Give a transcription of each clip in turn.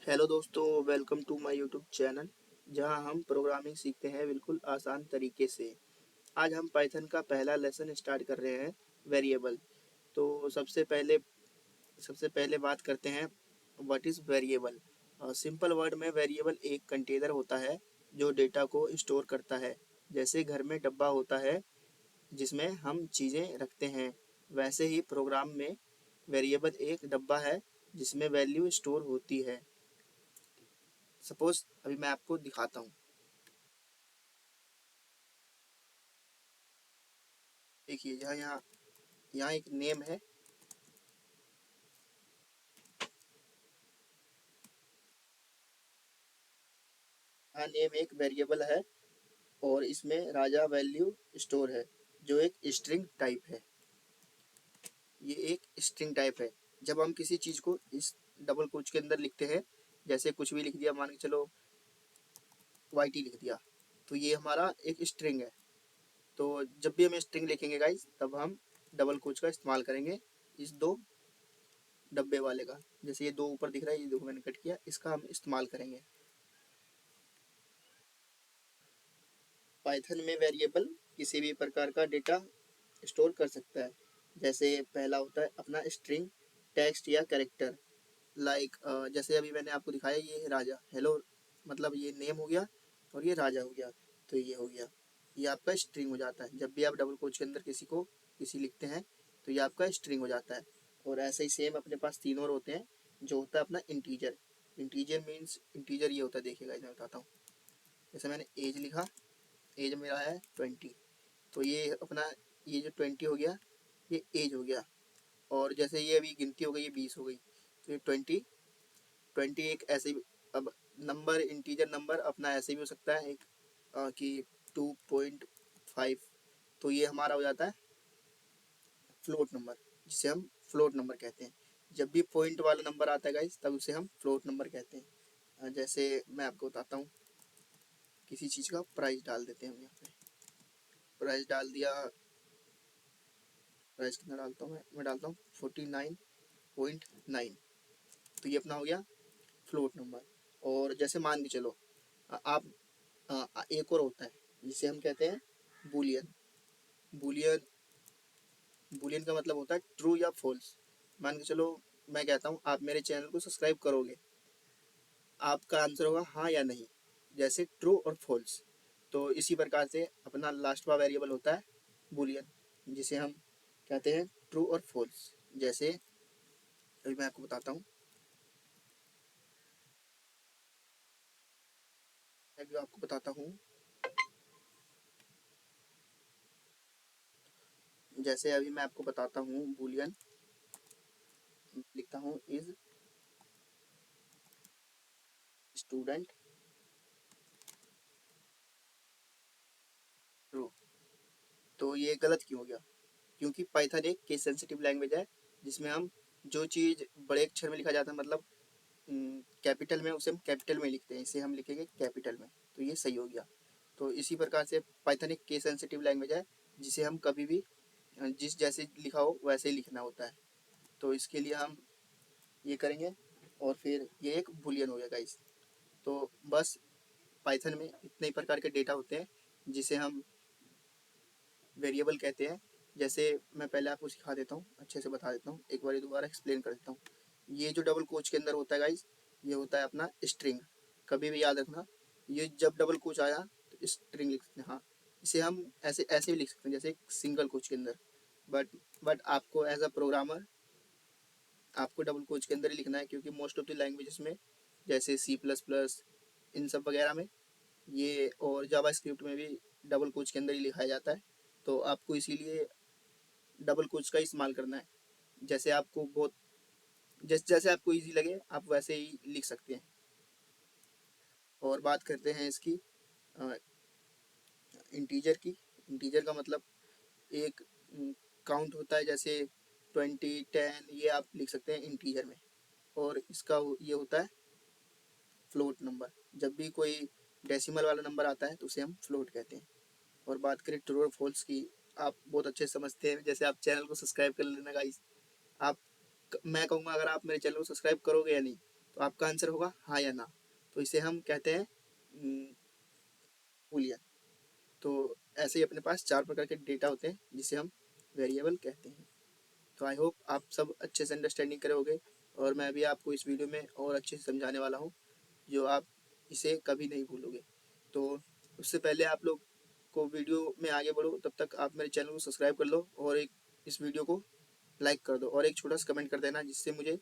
Hello दोस्तों, welcome to my YouTube channel जहां हम प्रोग्रामिंग सीखते हैं बिल्कुल आसान तरीके से। आज हम पाइथन का पहला लेसन स्टार्ट कर रहे हैं, वेरिएबल। तो सबसे पहले बात करते हैं what is variable. Simple word में वेरिएबल एक कंटेनर होता है जो डेटा को स्टोर करता है। जैसे घर में डब्बा होता है जिसमें हम चीज़ें रखते हैं, वैसे ही प्रोग्राम में वेरिएबल एक डब्बा है जिसमें वैल्यू स्टोर होती है। सपोज अभी मैं आपको दिखाता हूँ। देखिए यहाँ यहाँ यहाँ एक नेम है। यहाँ नेम एक वेरिएबल है और इसमें राजा वैल्यू स्टोर है जो एक स्ट्रिंग टाइप है। ये एक स्ट्रिंग टाइप है। जब हम किसी चीज़ को इस डबल कोट्स के अंदर लिखते हैं, जैसे कुछ भी लिख दिया, मान के चलो वाई टी लिख दिया, तो ये हमारा एक स्ट्रिंग है। तो जब भी हम स्ट्रिंग लिखेंगे गाइस, तब हम डबल कोट्स का इस्तेमाल करेंगे। इस दो डब्बे वाले का, जैसे ये दो ऊपर दिख रहा है, ये देखो मैंने कट किया, इसका हम इस्तेमाल करेंगे। पाइथन में वेरिएबल किसी भी प्रकार का डेटा स्टोर कर सकता है। जैसे पहला होता है अपना स्ट्रिंग, टेक्स्ट या कैरेक्टर। लाइक जैसे अभी मैंने आपको दिखाया, ये है राजा, हेलो, मतलब ये नेम हो गया और ये राजा हो गया, तो ये हो गया, ये आपका स्ट्रिंग हो जाता है। जब भी आप डबल कोट्स के अंदर किसी लिखते हैं तो ये आपका स्ट्रिंग हो जाता है। और ऐसे ही सेम अपने पास तीन और होते हैं, जो होता है अपना इंटीजर। इंटीजर मीन्स, इंटीजर ये होता है, देखिएगा मैं बताता हूँ। जैसे मैंने एज लिखा, एज मेरा है 20, तो ये अपना, ये जो 20 हो गया, ये एज हो गया। और जैसे ये अभी गिनती हो गई, ये 20 हो गई, तो ये 20 एक ऐसे ही। अब नंबर, इंटीजर नंबर अपना ऐसे भी हो सकता है एक, कि 2.5, तो ये हमारा हो जाता है फ्लोट नंबर, जिसे हम फ्लोट नंबर कहते हैं। जब भी पॉइंट वाला नंबर आता है गाइस, तब उसे हम फ्लोट नंबर कहते हैं। जैसे मैं आपको बताता हूँ, किसी चीज़ का प्राइस डाल देते हैं हम यहाँ पे। प्राइस डाल दिया, प्राइस कितना डालता हूँ मैं डालता हूँ 49.9, तो ये अपना हो गया फ्लोट नंबर। और जैसे मान के चलो, आप, एक और होता है जिसे हम कहते हैं बूलियन। बूलियन बूलियन का मतलब होता है ट्रू या फॉल्स। मान के चलो, मैं कहता हूँ आप मेरे चैनल को सब्सक्राइब करोगे, आपका आंसर होगा हाँ या नहीं, जैसे ट्रू और फॉल्स। तो इसी प्रकार से अपना लास्ट का वेरिएबल होता है बूलियन, जिसे हम कहते हैं ट्रू और फॉल्स। जैसे अभी मैं आपको बताता हूँ, अभी आपको बताता हूँ। जैसे अभी मैं आपको बताता हूँ बूलियन, लिखता हूँ इज स्टूडेंट ट्रू। तो ये गलत क्यों हो गया? क्योंकि पाइथन एक केस सेंसिटिव लैंग्वेज है, जिसमें हम जो चीज़ बड़े अक्षर में लिखा जाता है, मतलब कैपिटल में, उसे हम कैपिटल में लिखते हैं, इसे हम लिखेंगे कैपिटल में, तो ये सही हो गया। तो इसी प्रकार से पाइथन एक केस सेंसिटिव लैंग्वेज है, जिसे हम कभी भी जिस जैसे लिखा हो वैसे ही लिखना होता है। तो इसके लिए हम ये करेंगे, और फिर ये एक बुलियन हो जाएगा इस। तो बस पाइथन में इतने ही प्रकार के डेटा होते हैं जिसे हम वेरिएबल कहते हैं। जैसे मैं पहले आपको सिखा देता हूँ, अच्छे से बता देता हूँ, एक बार दोबारा एक्सप्लेन कर देता हूँ। ये जो डबल कोच के अंदर होता है गाइस, ये होता है अपना स्ट्रिंग। कभी भी याद रखना, ये जब डबल कोच आया तो स्ट्रिंग लिख सकते हैं। हाँ, इसे हम ऐसे ऐसे भी लिख सकते हैं, जैसे एक सिंगल कोच के अंदर। बट बट आपको एज अ प्रोग्रामर, आपको डबल कोच के अंदर ही लिखना है, क्योंकि मोस्ट ऑफ द लैंग्वेजेस में, जैसे C++, इन सब वगैरह में ये, और जावा स्क्रिप्ट में भी डबल कोच के अंदर ही लिखाया जाता है। तो आपको इसीलिए डबल कोच का इस्तेमाल करना है। जैसे आपको बहुत, जैसे जैसे आपको इजी लगे आप वैसे ही लिख सकते हैं। और बात करते हैं इसकी इंटीजर की। इंटीजर का मतलब एक काउंट होता है, जैसे 20, 10, ये आप लिख सकते हैं इंटीजर में। और इसका ये होता है फ्लोट नंबर। जब भी कोई डेसिमल वाला नंबर आता है तो उसे हम फ्लोट कहते हैं। और बात करें ट्रू और फॉल्स की, आप बहुत अच्छे से समझते हैं, जैसे आप चैनल को सब्सक्राइब कर लेना गाइस। आप, मैं कहूँगा अगर आप मेरे चैनल को सब्सक्राइब करोगे या नहीं, तो आपका आंसर होगा हाँ या ना। तो इसे हम कहते हैं बूलियन। तो ऐसे ही अपने पास 4 प्रकार के डेटा होते हैं जिसे हम वेरिएबल कहते हैं। तो आई होप आप सब अच्छे से अंडरस्टैंडिंग करोगे, और मैं भी आपको इस वीडियो में और अच्छे से समझाने वाला हूँ जो आप इसे कभी नहीं भूलोगे। तो उससे पहले आप लोग को वीडियो में आगे बढ़ो, तब तक आप मेरे चैनल को सब्सक्राइब कर लो और एक इस वीडियो को लाइक कर दो और एक छोटा सा कमेंट कर देना, जिससे मुझे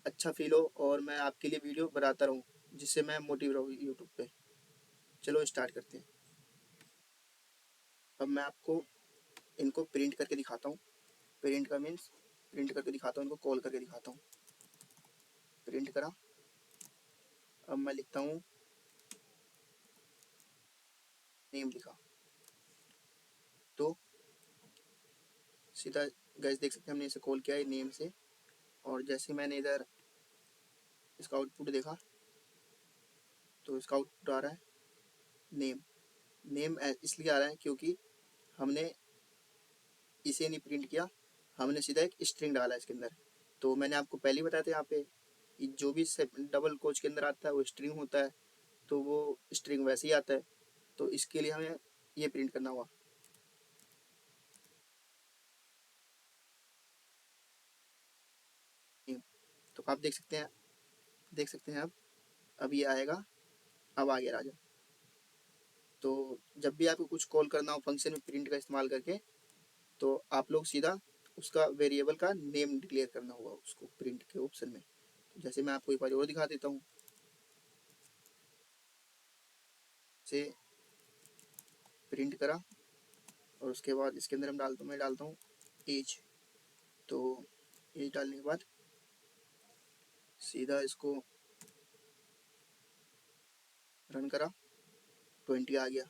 अच्छा फील हो और मैं आपके लिए वीडियो बनाता रहूँ, जिससे मैं मोटिव रहूँ यूट्यूब पे। चलो स्टार्ट करते हैं। अब मैं आपको इनको प्रिंट करके दिखाता हूँ। प्रिंट का मीन्स प्रिंट करके दिखाता हूँ, इनको कॉल करके दिखाता हूँ। प्रिंट करा। अब मैं लिखता हूँ नेम लिखा, तो सीधा गैस देख सकते हैं हमने इसे कॉल किया है नेम से। और जैसे मैंने इधर इसका आउटपुट देखा तो इसका आउटपुट आ रहा है नेम। नेम इसलिए आ रहा है क्योंकि हमने इसे नहीं प्रिंट किया, हमने सीधा एक स्ट्रिंग डाला इसके अंदर। तो मैंने आपको पहले ही बताया था, यहाँ पे जो भी डबल कोच के अंदर आता है वो स्ट्रिंग होता है, तो वो स्ट्रिंग वैसे ही आता है। तो इसके लिए हमें ये प्रिंट करना हुआ। तो आप देख सकते हैं अब ये आएगा। अब आ गया राजा। तो जब भी आपको कुछ कॉल करना हो फंक्शन में प्रिंट का इस्तेमाल करके, तो आप लोग सीधा उसका वेरिएबल का नेम डिक्लेयर करना होगा उसको प्रिंट के ऑप्शन में। तो जैसे मैं आपको एक बार और दिखा देता हूँ। से प्रिंट करा और उसके बाद इसके अंदर मैं डालता हूँ एज। तो एज डालने के बाद सीधा इसको रन करा, 20 आ गया।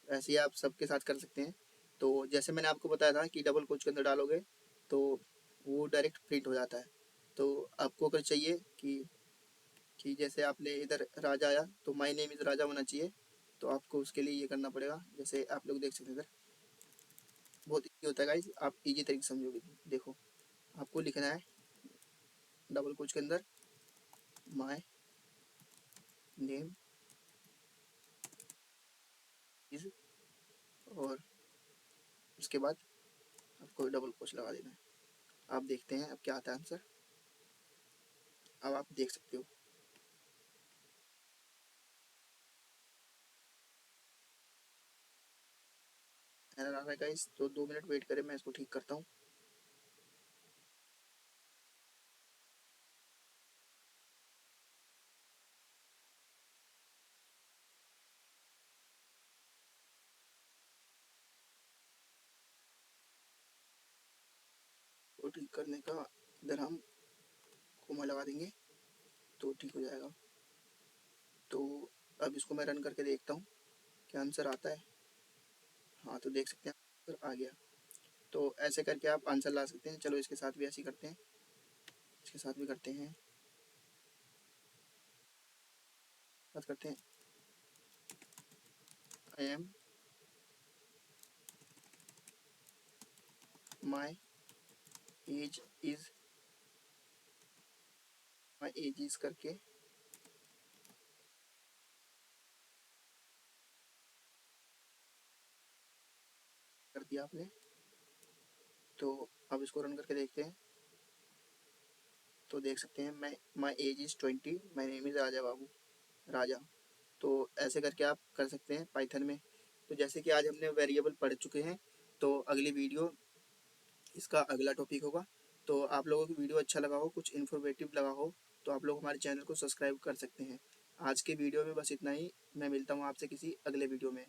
ऐसे ही आप सबके साथ कर सकते हैं। तो जैसे मैंने आपको बताया था कि डबल कोच के अंदर डालोगे तो वो डायरेक्ट प्रिंट हो जाता है। तो आपको अगर चाहिए कि जैसे आपने इधर राजा आया तो माय नेम इज राजा होना चाहिए, तो आपको उसके लिए ये करना पड़ेगा। जैसे आप लोग देख सकते हैं इधर बहुत ईजी होता है गाइस, आप इजी तरीके से समझोगे। देखो आपको लिखना है डबल कोच के अंदर माय नेम इज, और उसके बाद आपको डबल कोच लगा देना है। आप देखते हैं अब क्या आता है आंसर। अब आप देख सकते हो। एरर आ रहा है गाइस, तो 2 मिनट वेट करें, मैं इसको ठीक करता हूँ। तो ठीक करने का इधर हम कोमा लगा देंगे तो ठीक हो जाएगा। तो अब इसको मैं रन करके देखता हूँ क्या आंसर आता है। हाँ, तो देख सकते हैं आंसर आ गया। तो ऐसे करके आप आंसर ला सकते हैं। चलो इसके साथ भी ऐसे ही करते हैं, इसके साथ भी करते हैं। बात करते हैं I am my age is करके कर दिया आपने। तो अब इसको रन करके देखते हैं। तो देख सकते हैं मैं my age is 20, my name is Raja Babu, Raja. तो ऐसे करके आप कर सकते हैं पाइथन में। तो जैसे कि आज हमने वेरिएबल पढ़ चुके हैं, तो अगली वीडियो इसका अगला टॉपिक होगा। तो आप लोगों को वीडियो अच्छा लगा हो, कुछ इन्फॉर्मेटिव लगा हो, तो आप लोग हमारे चैनल को सब्सक्राइब कर सकते हैं। आज के वीडियो में बस इतना ही। मैं मिलता हूँ आपसे किसी अगले वीडियो में।